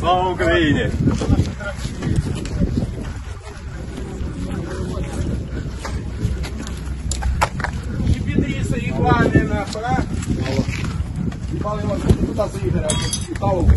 Слава Україні! Підріса і паліна, а? І паліна, тут заїдера, і палу.